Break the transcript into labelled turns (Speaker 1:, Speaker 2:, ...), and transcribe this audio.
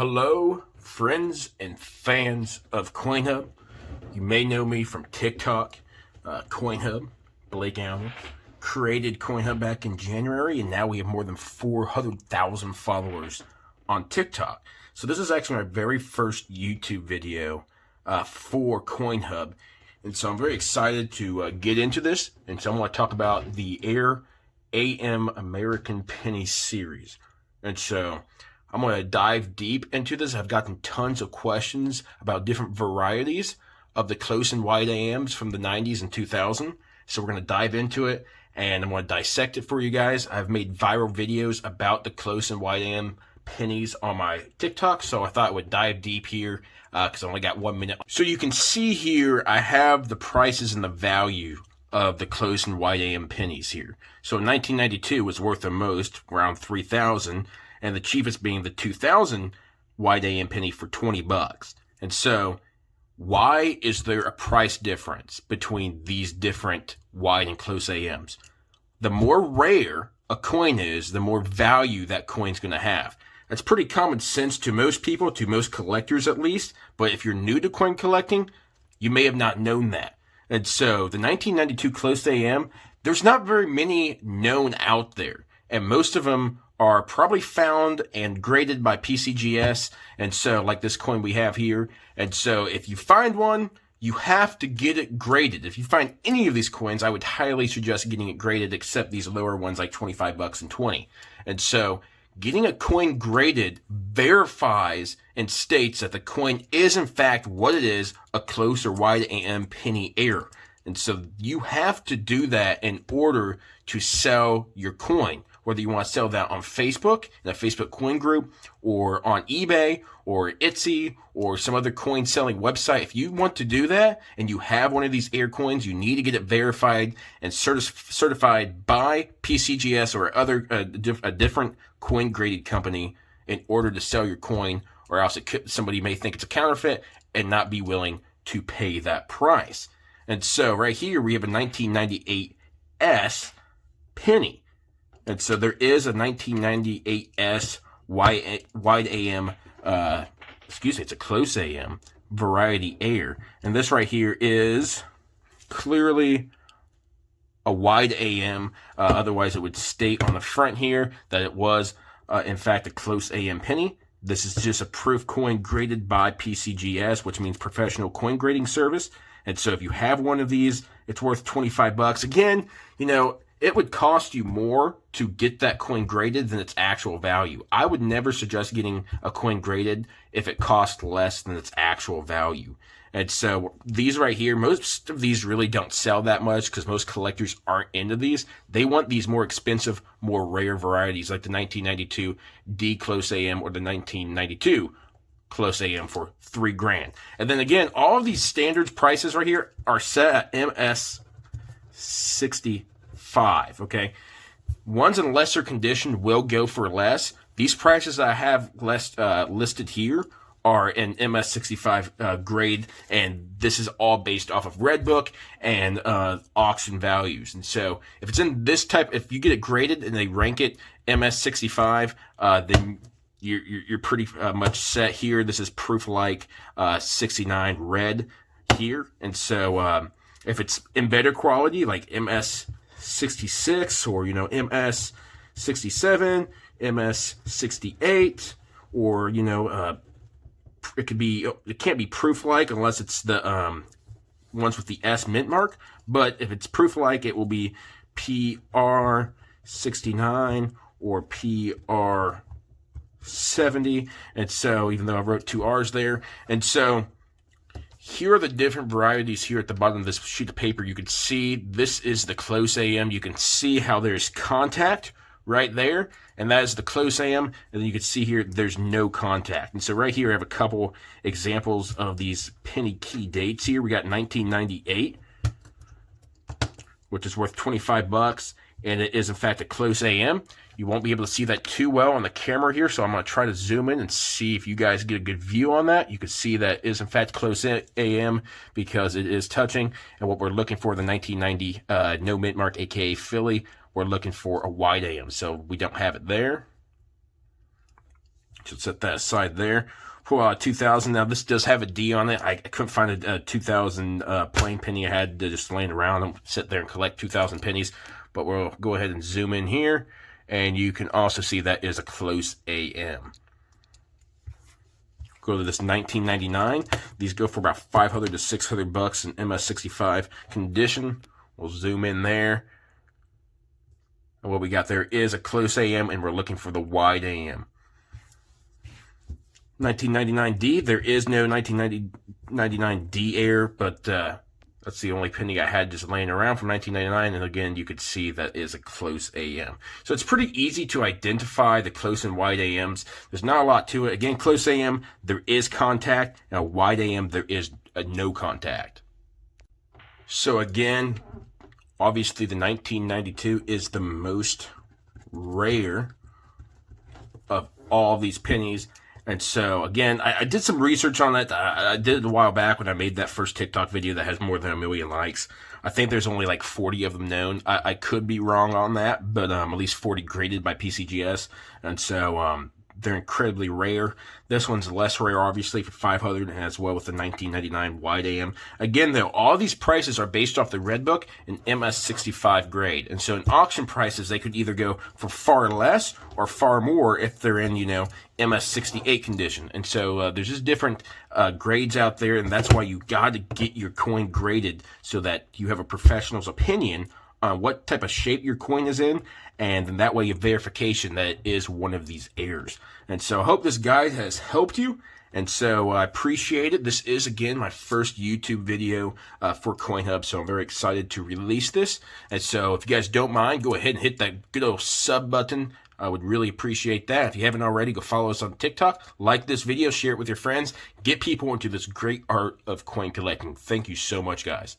Speaker 1: Hello, friends and fans of CoinHub. You may know me from TikTok, CoinHub, Blake Allen. Created CoinHub back in January, and now we have more than 400,000 followers on TikTok. So this is actually my very first YouTube video for CoinHub. And so I'm very excited to get into this. And so I want to talk about the Air AM American Pennies series. And so I'm going to dive deep into this. I've gotten tons of questions about different varieties of the close and wide AMs from the 90s and 2000. So we're going to dive into it, and I'm going to dissect it for you guys. I've made viral videos about the close and wide AM pennies on my TikTok, so I thought I would dive deep here because I only got 1 minute. So you can see here I have the prices and the value of the close and wide AM pennies here. So in 1992 was worth the most, around 3,000. And the cheapest being the 2000 wide AM penny for 20 bucks. And so why is there a price difference between these different wide and close AMs? The more rare a coin is, the more value that coin's going to have. That's pretty common sense to most people, to most collectors at least. But if you're new to coin collecting, you may have not known that. And so the 1992 close AM, there's not very many known out there. And most of them are probably found and graded by PCGS, and so like this coin we have here. And so if you find one, you have to get it graded. If you find any of these coins, I would highly suggest getting it graded, except these lower ones like 25 bucks and 20. And so getting a coin graded verifies and states that the coin is in fact what it is, a close or wide AM penny Air. And so you have to do that in order to sell your coin. Whether you want to sell that on Facebook, in a Facebook coin group, or on eBay, or Etsy, or some other coin selling website. If you want to do that, and you have one of these Air coins, you need to get it verified and certified by PCGS or a different coin graded company in order to sell your coin, or else somebody may think it's a counterfeit and not be willing to pay that price. And so right here we have a 1998 S penny. And so there is a 1998 S wide AM, it's a close AM variety Air. And this right here is clearly a wide AM. Otherwise, it would state on the front here that it was, in fact, a close AM penny. This is just a proof coin graded by PCGS, which means Professional Coin Grading Service. And so if you have one of these, it's worth 25 bucks. Again, it would cost you more to get that coin graded than its actual value. I would never suggest getting a coin graded if it costs less than its actual value. And so these right here, most of these really don't sell that much because most collectors aren't into these. They want these more expensive, more rare varieties like the 1992 D close AM or the 1992 close AM for $3,000. And then again, all of these standards prices right here are set at MS 65. Okay, ones in lesser condition will go for less. These prices that I have listed here are in MS65 grade, and this is all based off of Redbook and auction values. And so if it's in this type, if you get it graded and they rank it MS65, then you're pretty much set here. This is proof like 69 red here. And so if it's in better quality like MS66 or MS67, MS68, or it can't be proof like unless it's the ones with the S mint mark. But if it's proof like, it will be PR69 or PR70. And so even though I wrote 2 R's there, and so here are the different varieties here at the bottom of this sheet of paper. You can see this is the close AM. You can see how there's contact right there, and that is the close AM. And then you can see here there's no contact. And so right here I have a couple examples of these penny key dates here. We got 1998, which is worth 25 bucks, and it is in fact a close AM. You won't be able to see that too well on the camera here, so I'm going to try to zoom in and see if you guys get a good view on that. You can see that is in fact close AM because it is touching, and what we're looking for, the 1990 no mint mark, aka Philly, we're looking for a wide AM, so we don't have it there. So set that aside there. Pull out 2000. Now this does have a D on it. I couldn't find a 2000 plain penny. I had to just laying around and sit there and collect 2000 pennies. But we'll go ahead and zoom in here, and you can also see that is a close AM. Go to this 1999. These go for about 500 to 600 bucks in MS65 condition. We'll zoom in there. And what we got there is a close AM, and we're looking for the wide AM. 1999D, there is no 1999D Air, but that's the only penny I had just laying around from 1999, and again, you could see that is a close AM. So it's pretty easy to identify the close and wide AMs. There's not a lot to it. Again, close AM, there is contact, and a wide AM, there is no contact. So again, obviously the 1992 is the most rare of all these pennies. And so, again, I did some research on it. I did it a while back when I made that first TikTok video that has more than 1 million likes. I think there's only like 40 of them known. I could be wrong on that, but at least 40 graded by PCGS. And so they're incredibly rare. This one's less rare, obviously, for 500, and as well with the 1999 wide AM. Again, though, all these prices are based off the Red Book and MS65 grade. And so in auction prices, they could either go for far less or far more if they're in, MS68 condition. And so there's just different grades out there, and that's why you got to get your coin graded so that you have a professional's opinion on what type of shape your coin is in, and then that way you have verification that it is one of these airs. And so I hope this guide has helped you, and so I appreciate it. This is, again, my first YouTube video for CoinHub, so I'm very excited to release this. And so if you guys don't mind, go ahead and hit that good old sub button. I would really appreciate that. If you haven't already, go follow us on TikTok, like this video, share it with your friends, get people into this great art of coin collecting. Thank you so much, guys.